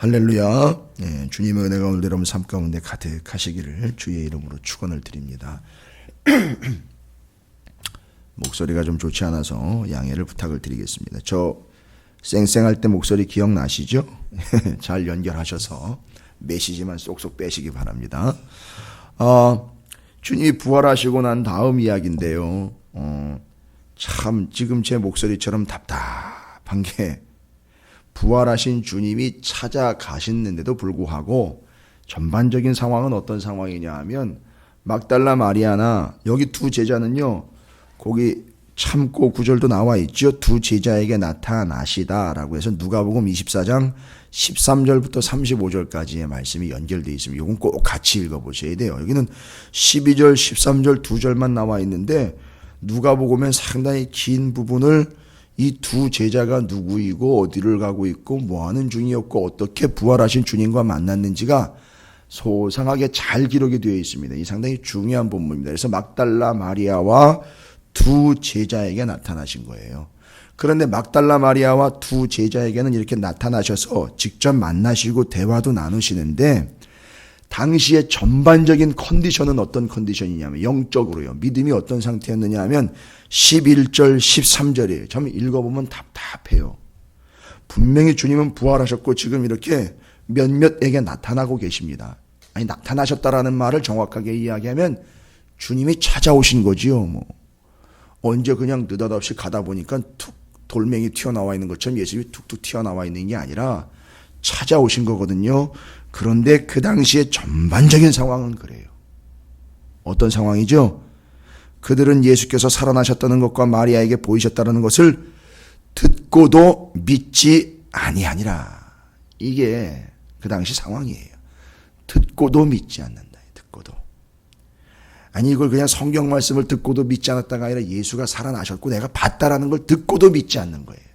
할렐루야. 주님의 은혜가 오늘 여러분 삶 가운데 가득하시기를 주의 이름으로 축원을 드립니다. 목소리가 좀 좋지 않아서 양해를 부탁을 드리겠습니다. 저 쌩쌩할 때 목소리 기억나시죠? 잘 연결하셔서 메시지만 쏙쏙 빼시기 바랍니다. 주님이 부활하시고 난 다음 이야기인데요. 참 지금 제 목소리처럼 답답한 게 부활하신 주님이 찾아가셨는데도 불구하고 전반적인 상황은 어떤 상황이냐 하면 막달라 마리아나 여기 두 제자는요, 거기 참고 구절도 나와 있죠. 두 제자에게 나타나시다라고 해서 누가복음 24장 13절부터 35절까지의 말씀이 연결되어 있습니다. 이건 꼭 같이 읽어보셔야 돼요. 여기는 12절, 13절 두 절만 나와 있는데 누가복음엔 상당히 긴 부분을 이 두 제자가 누구이고 어디를 가고 있고 뭐하는 중이었고 어떻게 부활하신 주님과 만났는지가 소상하게 잘 기록이 되어 있습니다. 이 상당히 중요한 본문입니다. 그래서 막달라 마리아와 두 제자에게 나타나신 거예요. 그런데 막달라 마리아와 두 제자에게는 이렇게 나타나셔서 직접 만나시고 대화도 나누시는데 당시의 전반적인 컨디션은 어떤 컨디션이냐면 영적으로요. 믿음이 어떤 상태였느냐 하면 11절 13절이에요. 참 읽어보면 답답해요. 분명히 주님은 부활하셨고 지금 이렇게 몇몇에게 나타나고 계십니다. 아니 나타나셨다라는 말을 정확하게 이야기하면 주님이 찾아오신 거지요. 뭐 언제 그냥 느닷없이 가다 보니까 툭 돌멩이 튀어나와 있는 것처럼 예수님이 툭툭 튀어나와 있는 게 아니라 찾아오신 거거든요. 그런데 그 당시의 전반적인 상황은 그래요. 어떤 상황이죠? 그들은 예수께서 살아나셨다는 것과 마리아에게 보이셨다는 것을 듣고도 믿지 아니하니라. 이게 그 당시 상황이에요. 듣고도 믿지 않는다. 듣고도. 아니 이걸 그냥 성경 말씀을 듣고도 믿지 않았다가 아니라 예수가 살아나셨고 내가 봤다라는 걸 듣고도 믿지 않는 거예요.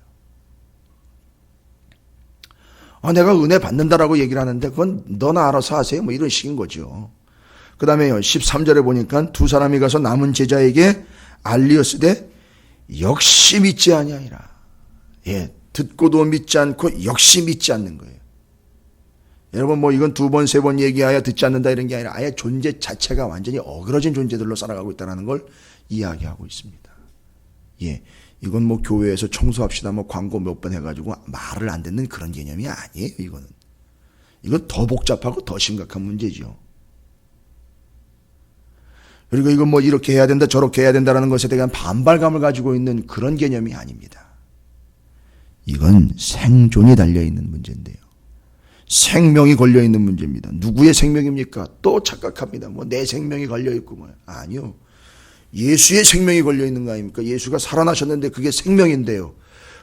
내가 은혜 받는다라고 얘기를 하는데 그건 너나 알아서 하세요. 뭐 이런 식인 거죠. 그 다음에 13절에 보니까 두 사람이 가서 남은 제자에게 알리었으되 역시 믿지 아니하니라. 듣고도 믿지 않고 역시 믿지 않는 거예요. 여러분 뭐 이건 두 번, 세 번 얘기하여 듣지 않는다 이런 게 아니라 아예 존재 자체가 완전히 어그러진 존재들로 살아가고 있다는 걸 이야기하고 있습니다. 이건 뭐 교회에서 청소합시다 뭐 광고 몇 번 해가지고 말을 안 듣는 그런 개념이 아니에요. 이건 더 복잡하고 더 심각한 문제죠. 그리고 이건 뭐 이렇게 해야 된다 저렇게 해야 된다라는 것에 대한 반발감을 가지고 있는 그런 개념이 아닙니다. 이건 생존이 달려있는 문제인데요. 생명이 걸려있는 문제입니다. 누구의 생명입니까? 또 착각합니다. 뭐 내 생명이 걸려있고 뭐. 아니요. 예수의 생명이 걸려있는 거 아닙니까? 예수가 살아나셨는데 그게 생명인데요.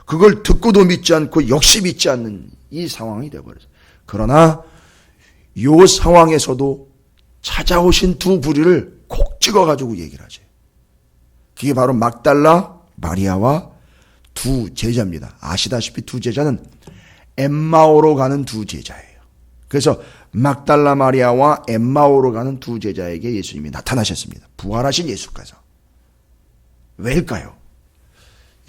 그걸 듣고도 믿지 않고 역시 믿지 않는 이 상황이 되어버렸어요. 그러나 이 상황에서도 찾아오신 두 부류를 콕 찍어가지고 얘기를 하죠. 그게 바로 막달라 마리아와 두 제자입니다. 아시다시피 두 제자는 엠마오로 가는 두 제자예요. 그래서 막달라 마리아와 엠마오로 가는 두 제자에게 예수님이 나타나셨습니다. 부활하신 예수께서. 왜일까요?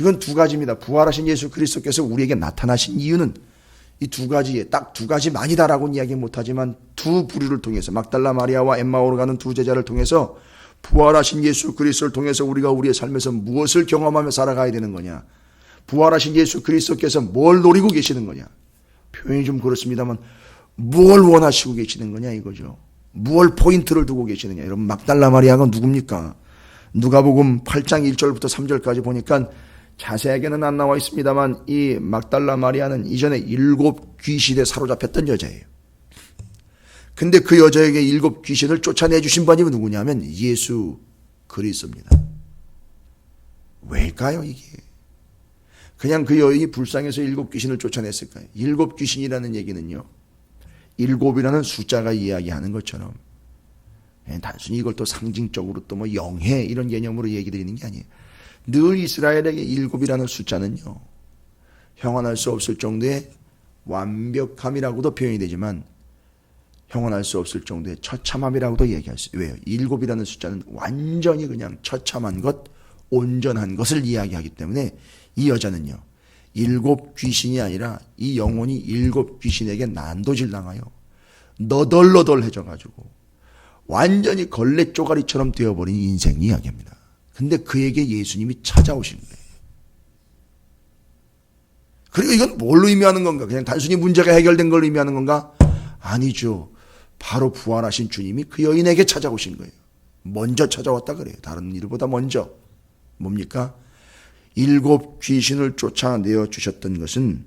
이건 두 가지입니다. 부활하신 예수 그리스도께서 우리에게 나타나신 이유는 이 두 가지에 딱 두 가지만이다라고는 이야기 못하지만 두 부류를 통해서 막달라 마리아와 엠마오로 가는 두 제자를 통해서 부활하신 예수 그리스도를 통해서 우리가 우리의 삶에서 무엇을 경험하며 살아가야 되는 거냐. 부활하신 예수 그리스도께서 뭘 노리고 계시는 거냐. 표현이 좀 그렇습니다만 뭘 원하시고 계시는 거냐 이거죠. 무엇 포인트를 두고 계시느냐. 여러분 막달라 마리아가 누굽니까? 누가복음 8장 1절부터 3절까지 보니까 자세하게는 안 나와 있습니다만 이 막달라 마리아는 이전에 7 귀신에 사로잡혔던 여자예요. 근데 그 여자에게 7 귀신을 쫓아내주신 분이 누구냐면 예수 그리스도입니다. 왜일까요 이게? 그냥 그 여인이 불쌍해서 7 귀신을 쫓아냈을까요? 7 귀신이라는 얘기는요. 7이라는 숫자가 이야기하는 것처럼 단순히 이걸 또 상징적으로 또 뭐 영해 이런 개념으로 얘기 드리는 게 아니에요. 늘 이스라엘에게 7이라는 숫자는요. 형언할 수 없을 정도의 완벽함이라고도 표현이 되지만 형언할 수 없을 정도의 처참함이라고도 얘기할 수 있어요. 왜요? 7이라는 숫자는 완전히 그냥 처참한 것, 온전한 것을 이야기하기 때문에 이 여자는요. 일곱 귀신이 아니라 이 영혼이 일곱 귀신에게 난도질 당하여 너덜너덜해져 가지고 완전히 걸레 쪼가리처럼 되어버린 인생 이야기입니다. 근데 그에게 예수님이 찾아오신 거예요. 그리고 이건 뭘 의미하는 건가? 그냥 단순히 문제가 해결된 걸 의미하는 건가? 아니죠. 바로 부활하신 주님이 그 여인에게 찾아오신 거예요. 먼저 찾아왔다 그래요. 다른 일보다 먼저. 뭡니까? 일곱 귀신을 쫓아내어 주셨던 것은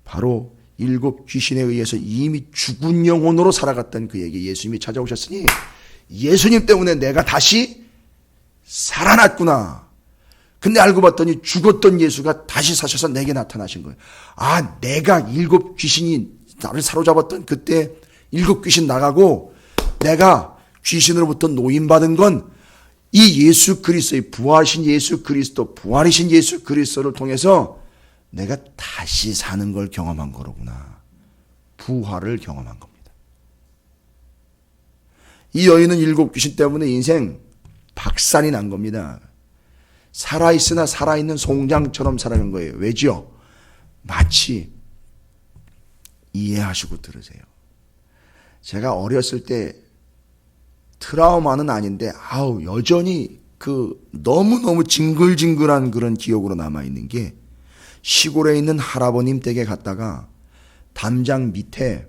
바로 일곱 귀신에 의해서 이미 죽은 영혼으로 살아갔던 그에게 예수님이 찾아오셨으니 예수님 때문에 내가 다시 살아났구나. 근데 알고 봤더니 죽었던 예수가 다시 사셔서 내게 나타나신 거예요. 아, 내가 일곱 귀신이 나를 사로잡았던 그때 일곱 귀신 나가고 내가 귀신으로부터 노인받은 건 이 예수 그리스도의 부활하신 예수 그리스도, 부활이신 예수 그리스도를 통해서 내가 다시 사는 걸 경험한 거로구나. 부활을 경험한 겁니다. 이 여인은 일곱 귀신 때문에 인생 박살이 난 겁니다. 살아있으나 살아있는 송장처럼 살아간 거예요. 왜지요? 마치 이해하시고 들으세요. 제가 어렸을 때 트라우마는 아닌데 여전히 그 너무너무 징글징글한 그런 기억으로 남아있는 게 시골에 있는 할아버님 댁에 갔다가 담장 밑에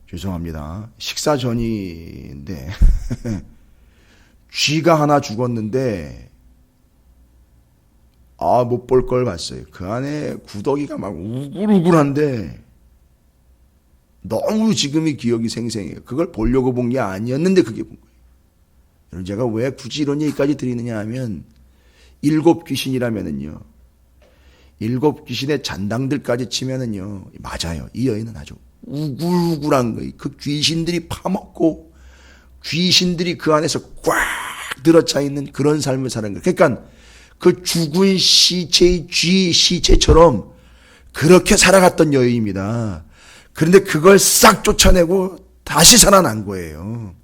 죄송합니다. 식사 전인데 쥐가 하나 죽었는데 못 볼 걸 봤어요. 그 안에 구더기가 막 우글우글한데 너무 지금이 기억이 생생해요. 그걸 보려고 본 게 아니었는데 그게 본 거예요. 여러분 제가 왜 굳이 이런 얘기까지 드리느냐 하면 일곱 귀신이라면은요. 일곱 귀신의 잔당들까지 치면은요. 맞아요. 이 여인은 아주 우글우글한 거예요. 그 귀신들이 파먹고 귀신들이 그 안에서 꽉 들어차 있는 그런 삶을 사는 거예요. 그러니까 그 죽은 시체의 쥐 시체처럼 그렇게 살아갔던 여인입니다. 그런데 그걸 싹 쫓아내고 다시 살아난 거예요.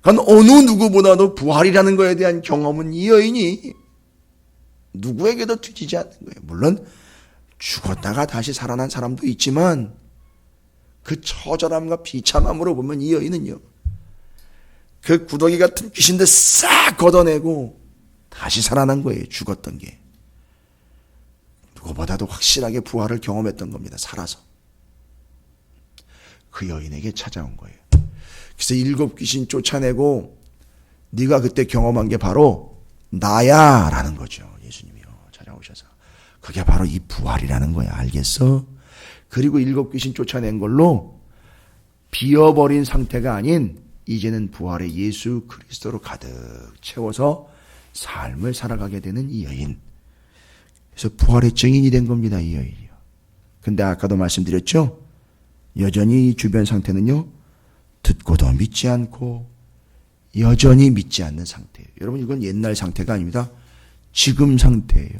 그러니까 어느 누구보다도 부활이라는 거에 대한 경험은 이 여인이 누구에게도 뒤지지 않는 거예요. 물론 죽었다가 다시 살아난 사람도 있지만 그 처절함과 비참함으로 보면 이 여인은요. 그 구더기 같은 귀신들 싹 걷어내고 다시 살아난 거예요. 죽었던 게. 누구보다도 확실하게 부활을 경험했던 겁니다. 살아서. 그 여인에게 찾아온 거예요. 그래서 일곱 귀신 쫓아내고 네가 그때 경험한 게 바로 나야 라는 거죠. 예수님이요. 찾아오셔서. 그게 바로 이 부활이라는 거야. 알겠어? 그리고 일곱 귀신 쫓아낸 걸로 비어버린 상태가 아닌 이제는 부활의 예수 그리스도로 가득 채워서 삶을 살아가게 되는 이 여인. 그래서 부활의 증인이 된 겁니다. 이 여인이요. 근데 아까도 말씀드렸죠? 여전히 주변 상태는요. 듣고도 믿지 않고 여전히 믿지 않는 상태예요. 여러분 이건 옛날 상태가 아닙니다. 지금 상태예요.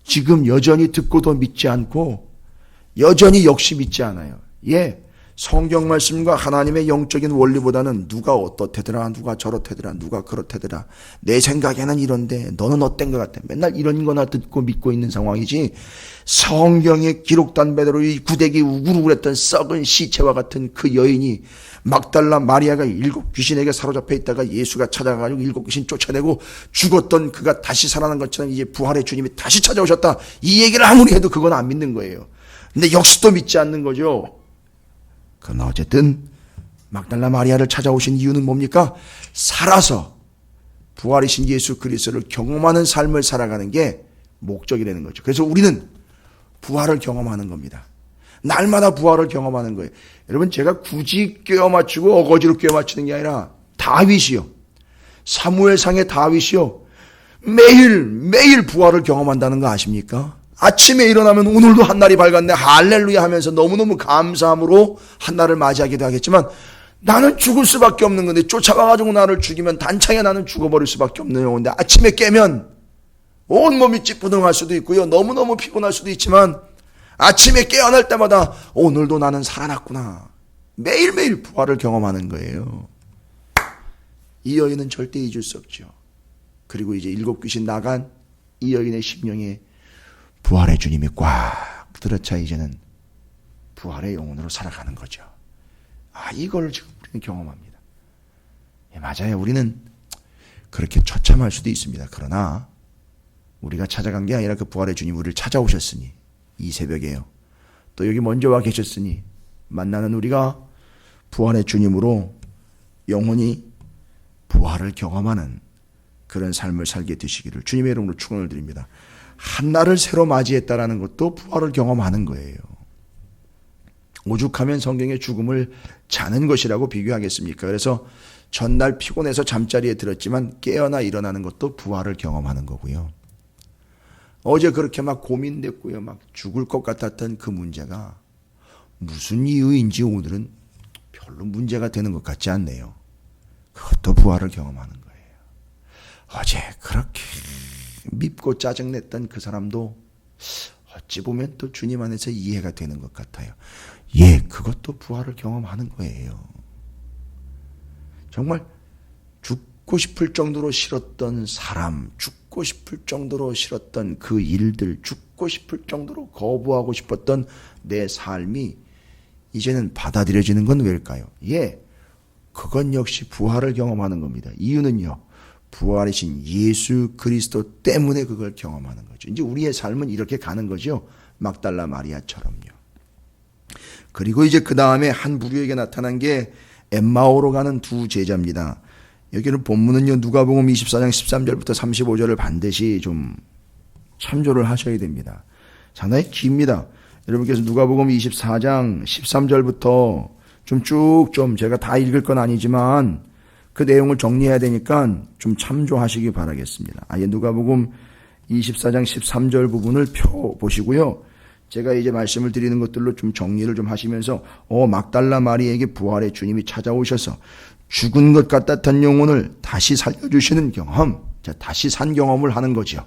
지금 여전히 듣고도 믿지 않고 여전히 역시 믿지 않아요. 성경 말씀과 하나님의 영적인 원리보다는 누가 어떻대더라, 누가 저렇대더라, 누가 그렇대더라. 내 생각에는 이런데 너는 어떤 것 같아. 맨날 이런 거나 듣고 믿고 있는 상황이지. 성경에 기록된 바대로 이 구데기 우글우글했던 썩은 시체와 같은 그 여인이 막달라 마리아가 일곱 귀신에게 사로잡혀 있다가 예수가 찾아가지고 일곱 귀신 쫓아내고 죽었던 그가 다시 살아난 것처럼 이제 부활의 주님이 다시 찾아오셨다. 이 얘기를 아무리 해도 그건 안 믿는 거예요. 근데 역시 또 믿지 않는 거죠. 그러나 어쨌든 막달라 마리아를 찾아오신 이유는 뭡니까? 살아서 부활이신 예수 그리스도를 경험하는 삶을 살아가는 게 목적이라는 거죠. 그래서 우리는 부활을 경험하는 겁니다. 날마다 부활을 경험하는 거예요. 여러분 제가 굳이 꿰어 맞추고 어거지로 꿰어 맞추는 게 아니라 다윗이요. 사무엘상의 다윗이요. 매일 부활을 경험한다는 거 아십니까? 아침에 일어나면 오늘도 한날이 밝았네 할렐루야 하면서 너무너무 감사함으로 한날을 맞이하기도 하겠지만 나는 죽을 수밖에 없는 건데 쫓아가가지고 나를 죽이면 단창에 나는 죽어버릴 수밖에 없는 건데 아침에 깨면 온몸이 찌뿌둥할 수도 있고요. 너무너무 피곤할 수도 있지만 아침에 깨어날 때마다 오늘도 나는 살아났구나. 매일매일 부활을 경험하는 거예요. 이 여인은 절대 잊을 수 없죠. 그리고 이제 일곱 귀신 나간 이 여인의 심령에 부활의 주님이 꽉 들어차 이제는 부활의 영혼으로 살아가는 거죠. 이걸 지금 우리는 경험합니다. 맞아요. 우리는 그렇게 처참할 수도 있습니다. 그러나 우리가 찾아간 게 아니라 그 부활의 주님 우리를 찾아오셨으니 이 새벽에요. 또 여기 먼저 와 계셨으니 만나는 우리가 부활의 주님으로 영혼이 부활을 경험하는 그런 삶을 살게 되시기를 주님의 이름으로 축원을 드립니다. 한날을 새로 맞이했다라는 것도 부활을 경험하는 거예요. 오죽하면 성경의 죽음을 자는 것이라고 비교하겠습니까? 그래서 전날 피곤해서 잠자리에 들었지만 깨어나 일어나는 것도 부활을 경험하는 거고요. 어제 그렇게 막 고민됐고요. 막 죽을 것 같았던 그 문제가 무슨 이유인지 오늘은 별로 문제가 되는 것 같지 않네요. 그것도 부활을 경험하는 거예요. 어제 그렇게 밉고 짜증냈던 그 사람도 어찌 보면 또 주님 안에서 이해가 되는 것 같아요. 그것도 부활을 경험하는 거예요. 정말 죽고 싶을 정도로 싫었던 사람, 죽고 싶을 정도로 싫었던 그 일들, 죽고 싶을 정도로 거부하고 싶었던 내 삶이 이제는 받아들여지는 건 왜일까요? 그건 역시 부활을 경험하는 겁니다. 이유는요, 부활이신 예수 그리스도 때문에 그걸 경험하는 거죠. 이제 우리의 삶은 이렇게 가는 거죠. 막달라 마리아처럼요. 그리고 이제 그 다음에 한 부류에게 나타난 게 엠마오로 가는 두 제자입니다. 여기는 본문은요, 누가복음 24장 13절부터 35절을 반드시 좀 참조를 하셔야 됩니다. 상당히 깁니다. 여러분께서 누가복음 24장 13절부터 좀 제가 다 읽을 건 아니지만 그 내용을 정리해야 되니까 좀 참조하시기 바라겠습니다. 누가복음 24장 13절 부분을 펴 보시고요. 제가 이제 말씀을 드리는 것들로 좀 정리를 좀 하시면서 막달라 마리에게 부활의 주님이 찾아오셔서 죽은 것 같았던 영혼을 다시 살려주시는 경험, 다시 산 경험을 하는 거죠.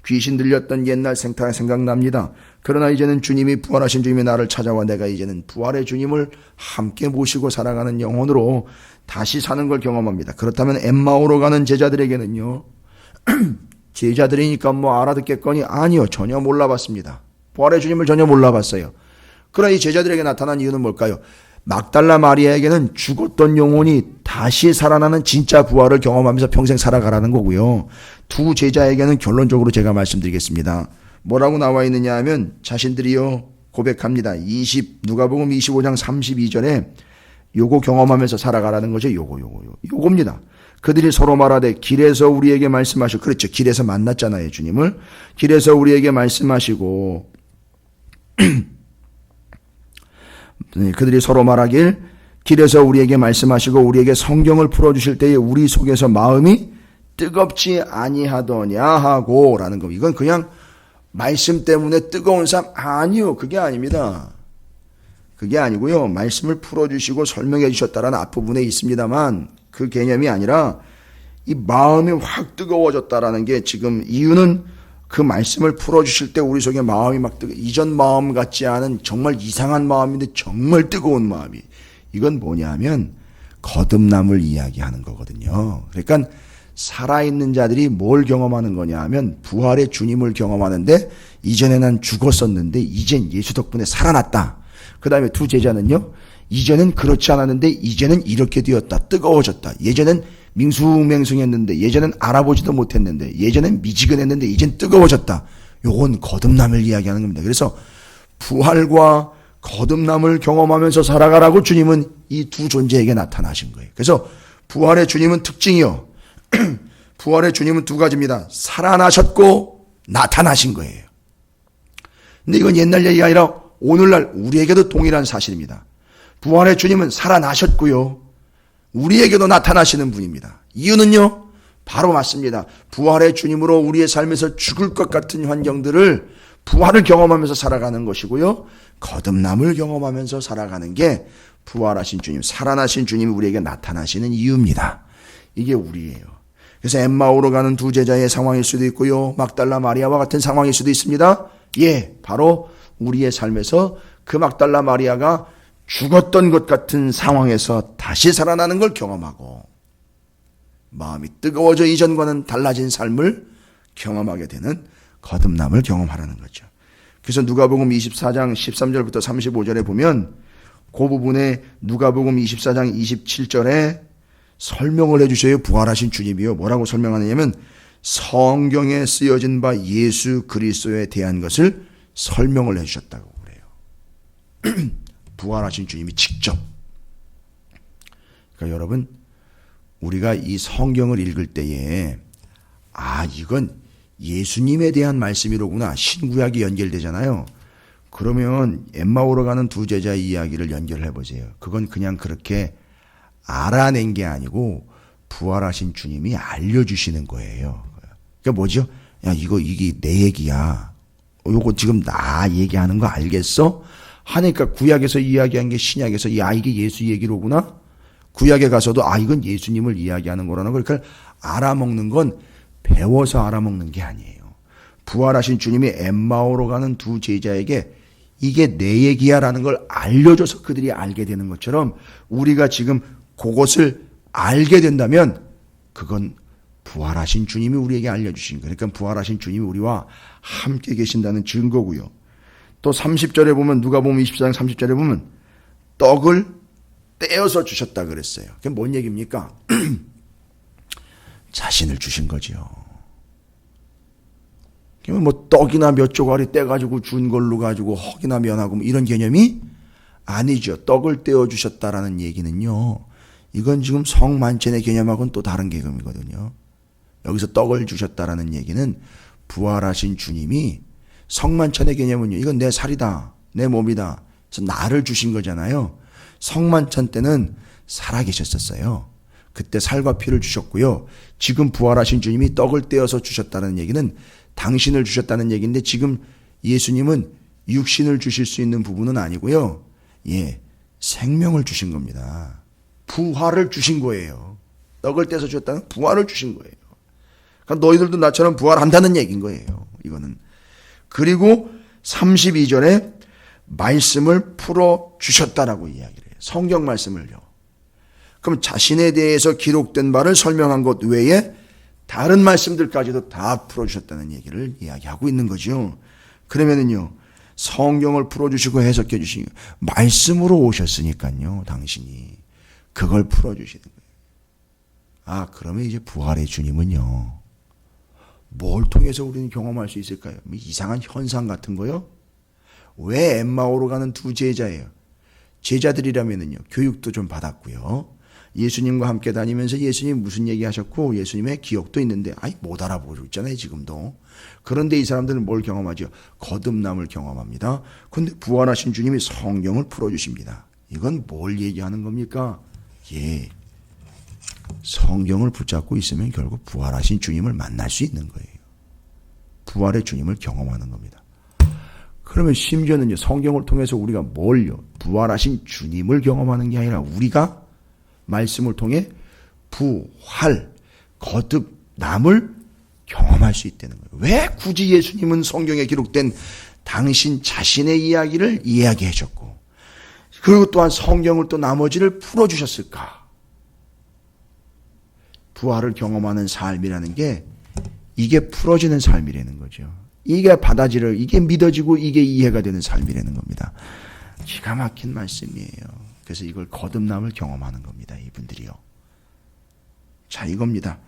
귀신 들렸던 옛날 생태가 생각납니다. 그러나 이제는 주님이 부활하신 주님이 나를 찾아와 내가 이제는 부활의 주님을 함께 모시고 살아가는 영혼으로 다시 사는 걸 경험합니다. 그렇다면 엠마오로 가는 제자들에게는요, 제자들이니까 알아듣겠거니 아니요, 전혀 몰라봤습니다. 부활의 주님을 전혀 몰라봤어요. 그러나 이 제자들에게 나타난 이유는 뭘까요? 막달라 마리아에게는 죽었던 영혼이 다시 살아나는 진짜 부활을 경험하면서 평생 살아가라는 거고요. 두 제자에게는 결론적으로 제가 말씀드리겠습니다. 뭐라고 나와 있느냐 하면 자신들이요 고백합니다. 누가복음 25장 32절에 요거 경험하면서 살아가라는 거죠. 요겁니다. 그들이 서로 말하되 길에서 우리에게 말씀하시고, 그렇죠. 길에서 만났잖아요, 주님을. 길에서 우리에게 말씀하시고 그들이 서로 말하길 길에서 우리에게 말씀하시고 우리에게 성경을 풀어주실 때에 우리 속에서 마음이 뜨겁지 아니하더냐 하고 라는 겁니다. 이건 그냥 말씀 때문에 뜨거운 삶 아니요. 그게 아닙니다. 그게 아니고요. 말씀을 풀어주시고 설명해 주셨다라는 앞부분에 있습니다만 그 개념이 아니라 이 마음이 확 뜨거워졌다라는 게 지금 이유는 그 말씀을 풀어주실 때 우리 속에 마음이 막 이전 마음 같지 않은 정말 이상한 마음인데 정말 뜨거운 마음이, 이건 뭐냐면 거듭남을 이야기하는 거거든요. 그러니까 살아있는 자들이 뭘 경험하는 거냐 하면 부활의 주님을 경험하는데 이전에 난 죽었었는데 이젠 예수 덕분에 살아났다. 그 다음에 두 제자는요, 이전엔 그렇지 않았는데 이제는 이렇게 되었다. 뜨거워졌다. 예전엔 밍숭맹숭했는데 예전엔 알아보지도 못했는데 예전엔 미지근했는데 이젠 뜨거워졌다. 요건 거듭남을 이야기하는 겁니다. 그래서 부활과 거듭남을 경험하면서 살아가라고 주님은 이 두 존재에게 나타나신 거예요. 그래서 부활의 주님은 특징이요. 부활의 주님은 두 가지입니다. 살아나셨고 나타나신 거예요. 근데 이건 옛날 얘기가 아니라 오늘날 우리에게도 동일한 사실입니다. 부활의 주님은 살아나셨고요. 우리에게도 나타나시는 분입니다. 이유는요, 바로 맞습니다. 부활의 주님으로 우리의 삶에서 죽을 것 같은 환경들을 부활을 경험하면서 살아가는 것이고요. 거듭남을 경험하면서 살아가는 게 부활하신 주님, 살아나신 주님이 우리에게 나타나시는 이유입니다. 이게 우리예요. 그래서 엠마오로 가는 두 제자의 상황일 수도 있고요. 막달라 마리아와 같은 상황일 수도 있습니다. 바로 우리의 삶에서 그 막달라 마리아가 죽었던 것 같은 상황에서 다시 살아나는 걸 경험하고 마음이 뜨거워져 이전과는 달라진 삶을 경험하게 되는 거듭남을 경험하라는 거죠. 그래서 누가복음 24장 13절부터 35절에 보면 그 부분에 누가복음 24장 27절에 설명을 해주셔요. 부활하신 주님이요. 뭐라고 설명하느냐면 성경에 쓰여진 바 예수 그리스도에 대한 것을 설명을 해주셨다고 그래요. 부활하신 주님이 직접. 그러니까 여러분, 우리가 이 성경을 읽을 때에 이건 예수님에 대한 말씀이로구나. 신구약이 연결되잖아요. 그러면 엠마오로 가는 두 제자의 이야기를 연결해 보세요. 그건 그냥 그렇게 알아낸 게 아니고 부활하신 주님이 알려주시는 거예요. 그러니까 뭐죠? 야, 이게 내 얘기야. 요거 지금 나 얘기하는 거 알겠어? 하니까 구약에서 이야기한 게 신약에서 야, 이게 예수 얘기로구나? 구약에 가서도 이건 예수님을 이야기하는 거라는 걸 그러니까 알아먹는 건 배워서 알아먹는 게 아니에요. 부활하신 주님이 엠마오로 가는 두 제자에게 이게 내 얘기야라는 걸 알려줘서 그들이 알게 되는 것처럼 우리가 지금 그것을 알게 된다면 그건 부활하신 주님이 우리에게 알려주신 거예요. 그러니까 부활하신 주님이 우리와 함께 계신다는 증거고요. 또 30절에 보면 누가복음 24장 30절에 보면 떡을 떼어서 주셨다 그랬어요. 그게 뭔 얘기입니까? 자신을 주신 거죠. 뭐 떡이나 몇 조각이 떼가지고 준 걸로 가지고 헉이나 면하고 뭐 이런 개념이 아니죠. 떡을 떼어 주셨다라는 얘기는요. 이건 지금 성만찬의 개념하고는 또 다른 개념이거든요. 여기서 떡을 주셨다라는 얘기는 부활하신 주님이 성만찬의 개념은요. 이건 내 살이다. 내 몸이다. 그래서 나를 주신 거잖아요. 성만찬 때는 살아계셨었어요. 그때 살과 피를 주셨고요. 지금 부활하신 주님이 떡을 떼어서 주셨다는 얘기는 당신을 주셨다는 얘기인데 지금 예수님은 육신을 주실 수 있는 부분은 아니고요. 생명을 주신 겁니다. 부활을 주신 거예요. 떡을 떼서 주셨다는 부활을 주신 거예요. 그러니까 너희들도 나처럼 부활한다는 얘기인 거예요. 이거는. 그리고 32절에 말씀을 풀어 주셨다라고 이야기를 해요. 성경 말씀을요. 그럼 자신에 대해서 기록된 바를 설명한 것 외에 다른 말씀들까지도 다 풀어주셨다는 얘기를 이야기하고 있는 거죠. 그러면은요, 성경을 풀어주시고 해석해 주시고 말씀으로 오셨으니까요, 당신이 그걸 풀어주시는 거예요. 그러면 이제 부활의 주님은요, 뭘 통해서 우리는 경험할 수 있을까요? 이상한 현상 같은 거요? 왜 엠마오로 가는 두 제자예요? 제자들이라면은요, 교육도 좀 받았고요. 예수님과 함께 다니면서 예수님 무슨 얘기 하셨고 예수님의 기억도 있는데 못 알아보고 있잖아요 지금도. 그런데 이 사람들은 뭘 경험하죠? 거듭남을 경험합니다. 그런데 부활하신 주님이 성경을 풀어주십니다. 이건 뭘 얘기하는 겁니까? 성경을 붙잡고 있으면 결국 부활하신 주님을 만날 수 있는 거예요. 부활의 주님을 경험하는 겁니다. 그러면 심지어는요, 성경을 통해서 우리가 뭘요? 부활하신 주님을 경험하는 게 아니라 우리가 말씀을 통해 부활, 거듭남을 경험할 수 있다는 거예요. 왜 굳이 예수님은 성경에 기록된 당신 자신의 이야기를 이야기해 줬고 그리고 또한 성경을 또 나머지를 풀어주셨을까? 부활을 경험하는 삶이라는 게 이게 풀어지는 삶이라는 거죠. 이게 이게 믿어지고 이게 이해가 되는 삶이라는 겁니다. 기가 막힌 말씀이에요. 그래서 이걸 거듭남을 경험하는 겁니다. 이분들이요. 자, 이겁니다.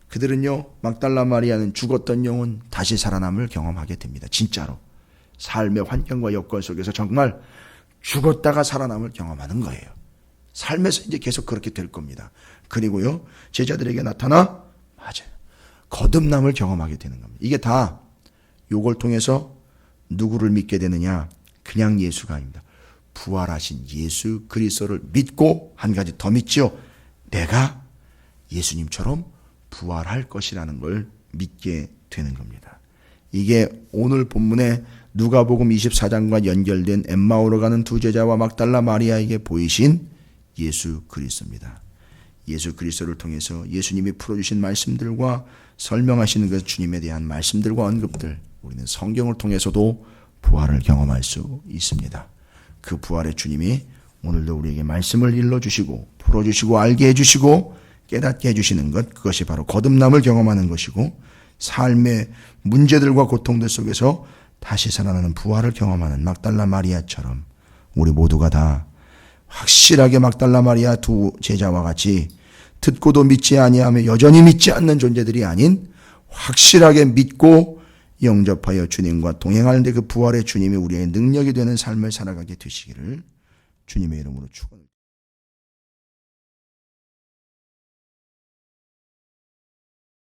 그들은요, 막달라 마리아는 죽었던 영혼 다시 살아남을 경험하게 됩니다. 진짜로. 삶의 환경과 여건 속에서 정말 죽었다가 살아남을 경험하는 거예요. 삶에서 이제 계속 그렇게 될 겁니다. 그리고요, 제자들에게 나타나, 맞아요. 거듭남을 경험하게 되는 겁니다. 이게 다 요걸 통해서 누구를 믿게 되느냐? 그냥 예수가 아닙니다. 부활하신 예수 그리스도를 믿고 한 가지 더 믿죠. 내가 예수님처럼 부활할 것이라는 걸 믿게 되는 겁니다. 이게 오늘 본문에 누가복음 24장과 연결된 엠마오로 가는 두 제자와 막달라 마리아에게 보이신 예수 그리스도입니다. 예수 그리스도를 통해서 예수님이 풀어주신 말씀들과 설명하시는 그 주님에 대한 말씀들과 언급들, 우리는 성경을 통해서도 부활을 경험할 수 있습니다. 그 부활의 주님이 오늘도 우리에게 말씀을 일러주시고 풀어주시고 알게 해주시고 깨닫게 해주시는 것, 그것이 바로 거듭남을 경험하는 것이고 삶의 문제들과 고통들 속에서 다시 살아나는 부활을 경험하는 막달라 마리아처럼 우리 모두가 다 확실하게 막달라 마리아 두 제자와 같이 듣고도 믿지 아니하며 여전히 믿지 않는 존재들이 아닌 확실하게 믿고 영접하여 주님과 동행하는데 그 부활의 주님이 우리의 능력이 되는 삶을 살아가게 되시기를 주님의 이름으로 축원합니다.